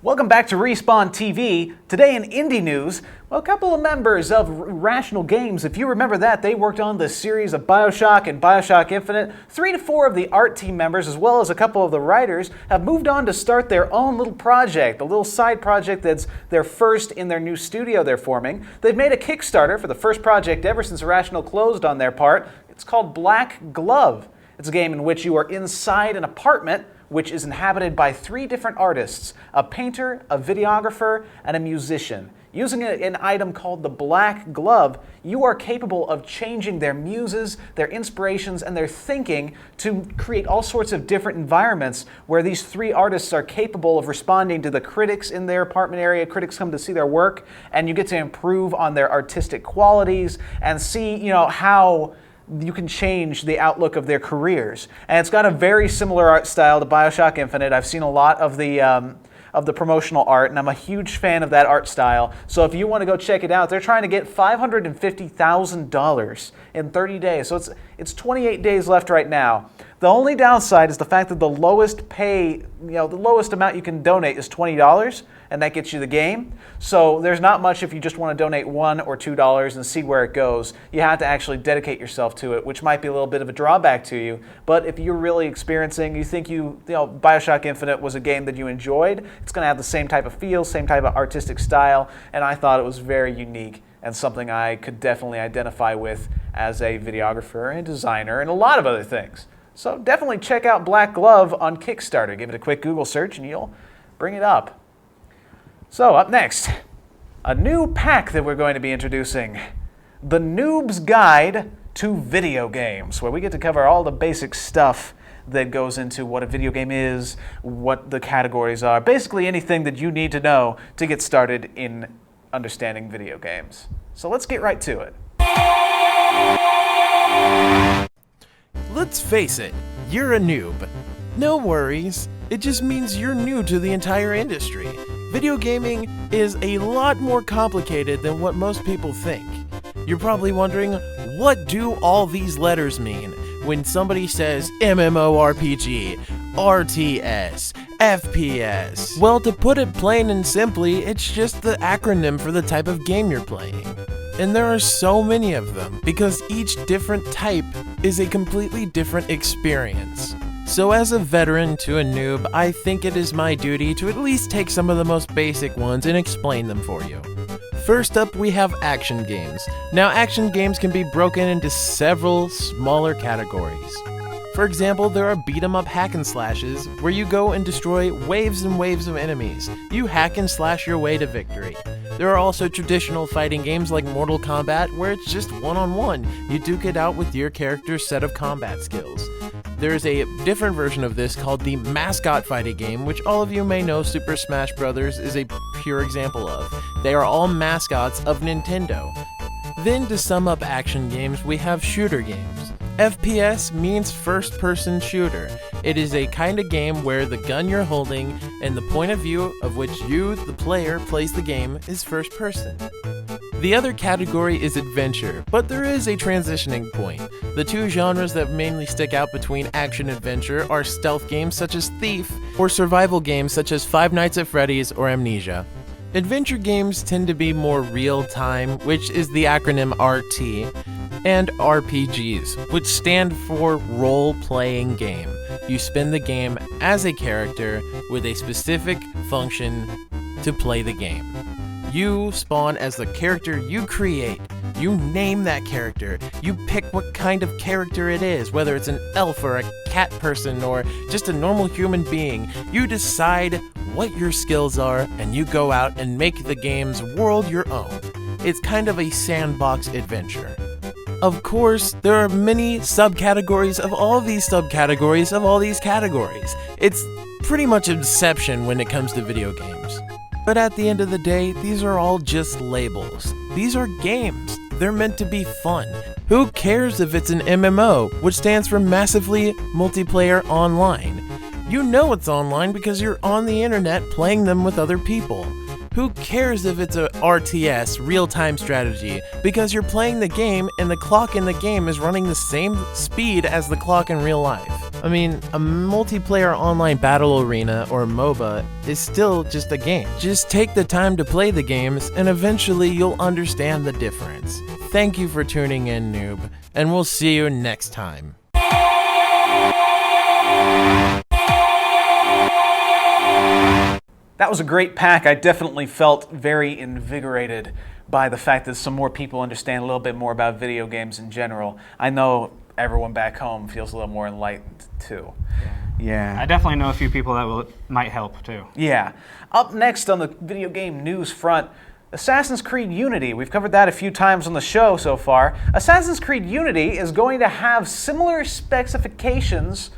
Welcome back to Respawn TV. Today in indie news, well, a couple of members of Rational Games, if you remember that, they worked on the series of BioShock and BioShock Infinite. 3 to 4 of the art team members, as well as a couple of the writers, have moved on to start their own little project, a little side project that's their first in their new studio they're forming. They've made a Kickstarter for the first project ever since Rational closed on their part. It's called Black Glove. It's a game in which you are inside an apartment which is inhabited by 3 different artists, a painter, a videographer, and a musician. Using an item called the Black Glove, you are capable of changing their muses, their inspirations, and their thinking to create all sorts of different environments where these 3 artists are capable of responding to the critics in their apartment area. Critics come to see their work, and you get to improve on their artistic qualities and see, how you can change the outlook of their careers. And it's got a very similar art style to BioShock Infinite. I've seen a lot of the promotional art, and I'm a huge fan of that art style. So if you want to go check it out, they're trying to get $550,000 in 30 days. So it's 28 days left right now. The only downside is the fact that the lowest amount you can donate is $20, and that gets you the game. So there's not much if you just want to donate $1 or $2 and see where it goes. You have to actually dedicate yourself to it, which might be a little bit of a drawback to you. But if you're really experiencing, you think BioShock Infinite was a game that you enjoyed, it's going to have the same type of feel, same type of artistic style, and I thought it was very unique and something I could definitely identify with as a videographer and designer and a lot of other things. So definitely check out Black Glove on Kickstarter. Give it a quick Google search and you'll bring it up. So up next, a new pack that we're going to be introducing. The Noob's Guide to Video Games, where we get to cover all the basic stuff that goes into what a video game is, what the categories are, basically anything that you need to know to get started in understanding video games. So let's get right to it. Let's face it, you're a noob. No worries, it just means you're new to the entire industry. Video gaming is a lot more complicated than what most people think. You're probably wondering, what do all these letters mean when somebody says MMORPG, RTS, FPS? Well, to put it plain and simply, it's just the acronym for the type of game you're playing. And there are so many of them, because each different type is a completely different experience. So as a veteran to a noob, I think it is my duty to at least take some of the most basic ones and explain them for you. First up, we have action games. Now, action games can be broken into several smaller categories. For example, there are beat-em-up hack and slashes, where you go and destroy waves and waves of enemies. You hack and slash your way to victory. There are also traditional fighting games like Mortal Kombat, where it's just one-on-one. You duke it out with your character's set of combat skills. There's a different version of this called the mascot fighting game, which all of you may know Super Smash Bros. Is a pure example of. They are all mascots of Nintendo. Then to sum up action games, we have shooter games. FPS means first-person shooter. It is a kind of game where the gun you're holding and the point of view of which you, the player, plays the game is first person. The other category is adventure, but there is a transitioning point. The 2 genres that mainly stick out between action-adventure are stealth games such as Thief, or survival games such as Five Nights at Freddy's or Amnesia. Adventure games tend to be more real-time, which is the acronym RT, and RPGs, which stand for role-playing game. You spin the game as a character with a specific function to play the game. You spawn as the character you create. You name that character. You pick what kind of character it is, whether it's an elf or a cat person or just a normal human being. You decide what your skills are, and you go out and make the game's world your own. It's kind of a sandbox adventure. Of course, there are many subcategories of all these subcategories of all these categories. It's pretty much Inception when it comes to video games. But at the end of the day, these are all just labels. These are games. They're meant to be fun. Who cares if it's an MMO, which stands for Massively Multiplayer Online? You know it's online because you're on the internet playing them with other people. Who cares if it's a RTS, real-time strategy, because you're playing the game and the clock in the game is running the same speed as the clock in real life. I mean, a multiplayer online battle arena, or MOBA, is still just a game. Just take the time to play the games, and eventually you'll understand the difference. Thank you for tuning in, noob, and we'll see you next time. That was a great pack. I definitely felt very invigorated by the fact that some more people understand a little bit more about video games in general. I know everyone back home feels a little more enlightened too. Yeah. I definitely know a few people that might help too. Yeah. Up next on the video game news front, Assassin's Creed Unity. We've covered that a few times on the show so far. Assassin's Creed Unity is going to have similar specifications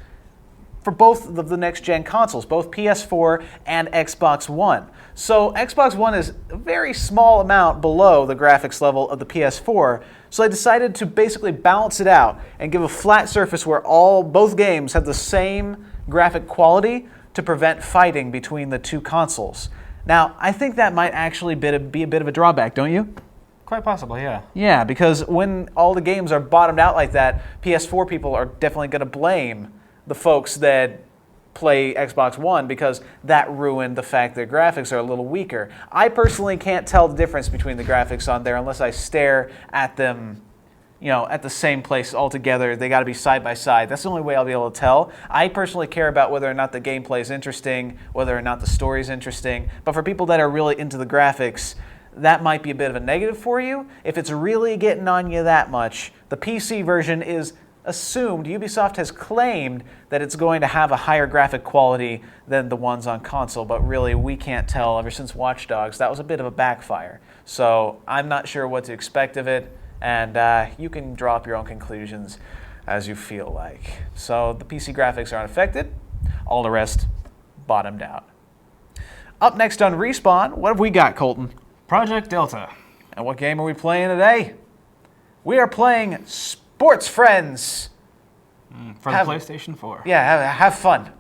for both of the next-gen consoles, both PS4 and Xbox One. So Xbox One is a very small amount below the graphics level of the PS4, so they decided to basically balance it out and give a flat surface where both games have the same graphic quality to prevent fighting between the two consoles. Now, I think that might actually be a bit of a drawback, don't you? Quite possibly, yeah. Yeah, because when all the games are bottomed out like that, PS4 people are definitely going to blame the folks that play Xbox One because that ruined the fact their graphics are a little weaker. I personally can't tell the difference between the graphics on there unless I stare at them, at the same place altogether. They got to be side by side. That's the only way I'll be able to tell. I personally care about whether or not the gameplay is interesting, whether or not the story is interesting. But for people that are really into the graphics, that might be a bit of a negative for you. If it's really getting on you that much, the PC version is assumed, Ubisoft has claimed that it's going to have a higher graphic quality than the ones on console, but really we can't tell. Ever since Watch Dogs, that was a bit of a backfire. So I'm not sure what to expect of it, and you can draw up your own conclusions as you feel like. So the PC graphics are unaffected, all the rest bottomed out. Up next on Respawn, what have we got, Colton? Project Delta. And what game are we playing today? We are playing Sports Friends. For the PlayStation 4. Yeah, have fun.